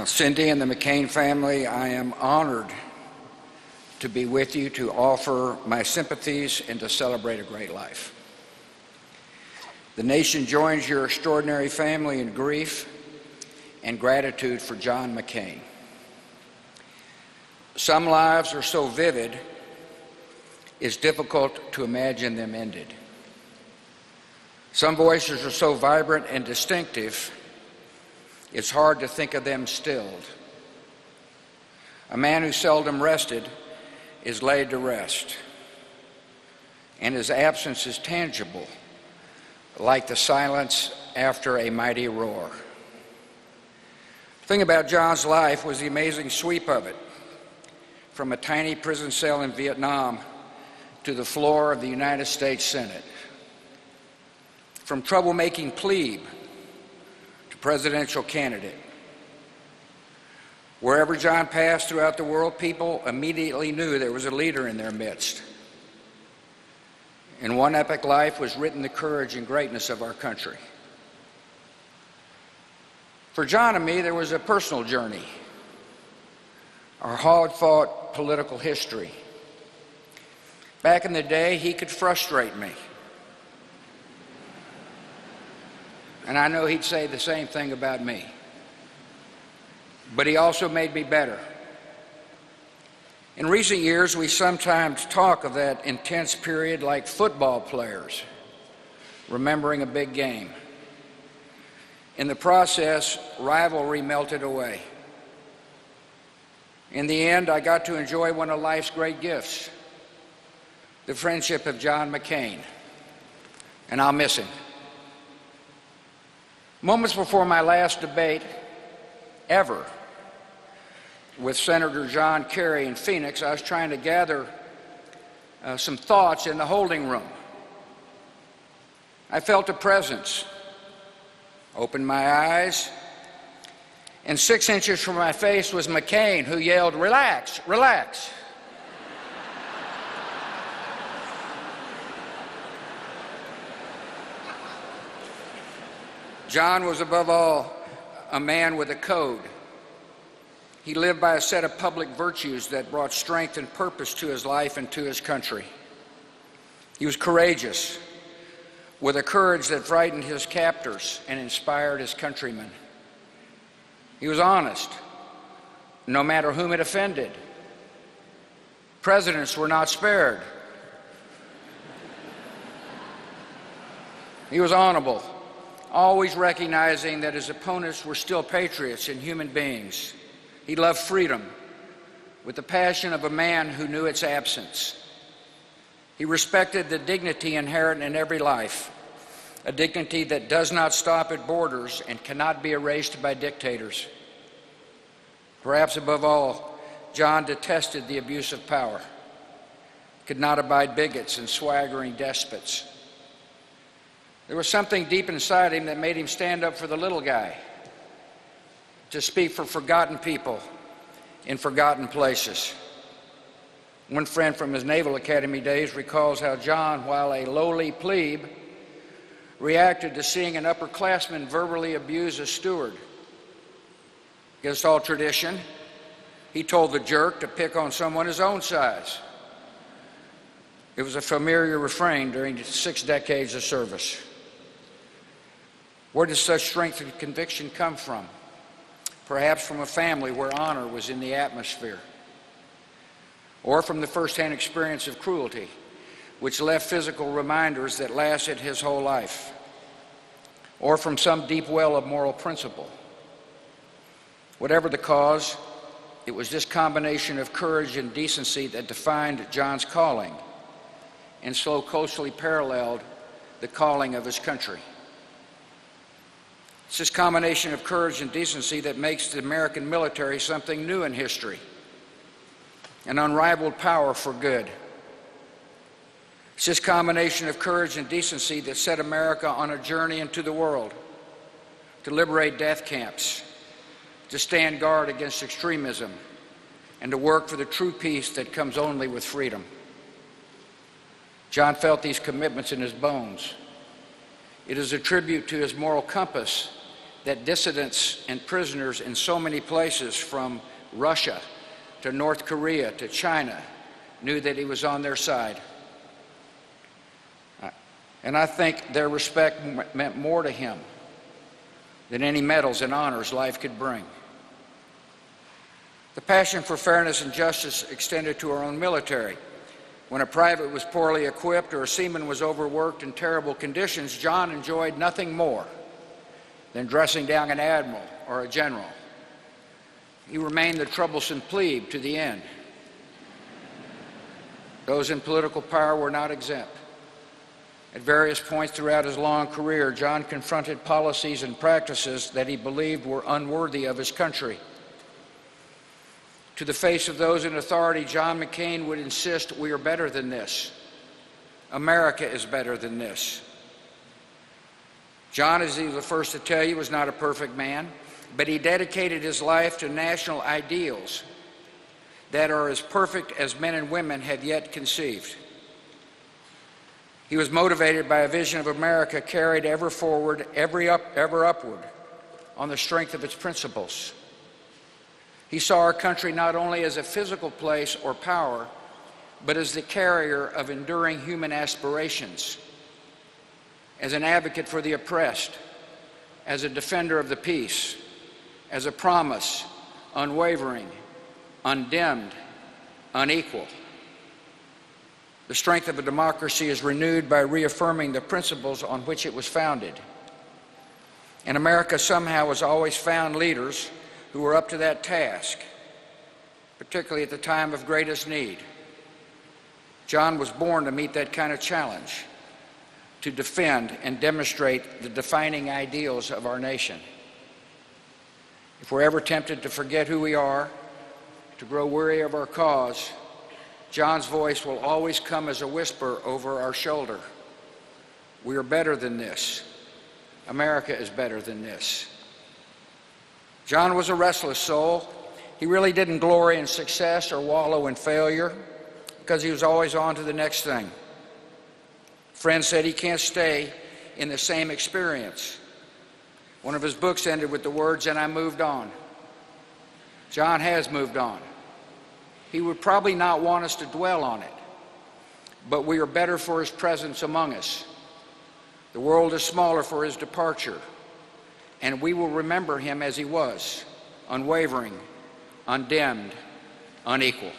Cindy and the McCain family, I am honored to be with you to offer my sympathies and to celebrate a great life. The nation joins your extraordinary family in grief and gratitude for John McCain. Some lives are so vivid, it's difficult to imagine them ended. Some voices are so vibrant and distinctive, it's hard to think of them stilled. A man who seldom rested is laid to rest, and his absence is tangible, like the silence after a mighty roar. The thing about John's life was the amazing sweep of it, from a tiny prison cell in Vietnam to the floor of the United States Senate, from troublemaking plebe to presidential candidate. Wherever John passed throughout the world, people immediately knew there was a leader in their midst. In one epic life was written the courage and greatness of our country. For John and me, there was a personal journey, our hard-fought political history. Back in the day, he could frustrate me. And I know he'd say the same thing about me. But he also made me better. In recent years, we sometimes talk of that intense period like football players remembering a big game. In the process, rivalry melted away. In the end, I got to enjoy one of life's great gifts, the friendship of John McCain, and I'll miss him. Moments before my last debate ever with Senator John Kerry in Phoenix, I was trying to gather some thoughts in the holding room. I felt a presence, opened my eyes, and 6 inches from my face was McCain, who yelled, "Relax, relax." John was above all a man with a code. He lived by a set of public virtues that brought strength and purpose to his life and to his country. He was courageous, with a courage that frightened his captors and inspired his countrymen. He was honest, no matter whom it offended. Presidents were not spared. He was honorable, always recognizing that his opponents were still patriots and human beings. He loved freedom with the passion of a man who knew its absence. He respected the dignity inherent in every life, a dignity that does not stop at borders and cannot be erased by dictators. Perhaps above all, John detested the abuse of power, could not abide bigots and swaggering despots. There was something deep inside him that made him stand up for the little guy, to speak for forgotten people in forgotten places. One friend from his Naval Academy days recalls how John, while a lowly plebe, reacted to seeing an upperclassman verbally abuse a steward. Against all tradition, he told the jerk to pick on someone his own size. It was a familiar refrain during 6 decades of service. Where does such strength and conviction come from? Perhaps from a family where honor was in the atmosphere, or from the firsthand experience of cruelty, which left physical reminders that lasted his whole life, or from some deep well of moral principle. Whatever the cause, it was this combination of courage and decency that defined John's calling and so closely paralleled the calling of his country. It's this combination of courage and decency that makes the American military something new in history, an unrivaled power for good. It's this combination of courage and decency that set America on a journey into the world, to liberate death camps, to stand guard against extremism, and to work for the true peace that comes only with freedom. John felt these commitments in his bones. It is a tribute to his moral compass that dissidents and prisoners in so many places, from Russia to North Korea to China, knew that he was on their side. And I think their respect meant more to him than any medals and honors life could bring. The passion for fairness and justice extended to our own military. When a private was poorly equipped or a seaman was overworked in terrible conditions, John enjoyed nothing more than dressing down an admiral or a general. He remained the troublesome plebe to the end. Those in political power were not exempt. At various points throughout his long career, John confronted policies and practices that he believed were unworthy of his country. To the face of those in authority, John McCain would insist, "We are better than this. America is better than this." John, as he was the first to tell you, was not a perfect man, but he dedicated his life to national ideals that are as perfect as men and women have yet conceived. He was motivated by a vision of America carried ever forward, ever upward, on the strength of its principles. He saw our country not only as a physical place or power, but as the carrier of enduring human aspirations, as an advocate for the oppressed, as a defender of the peace, as a promise, unwavering, undimmed, unequal. The strength of a democracy is renewed by reaffirming the principles on which it was founded. And America somehow has always found leaders who were up to that task, particularly at the time of greatest need. John was born to meet that kind of challenge, to defend and demonstrate the defining ideals of our nation. If we're ever tempted to forget who we are, to grow weary of our cause, John's voice will always come as a whisper over our shoulder. We are better than this. America is better than this. John was a restless soul. He really didn't glory in success or wallow in failure because he was always on to the next thing. Friends said he can't stay in the same experience. One of his books ended with the words, "And I moved on." John has moved on. He would probably not want us to dwell on it, but we are better for his presence among us. The world is smaller for his departure, and we will remember him as he was, unwavering, undimmed, unequal.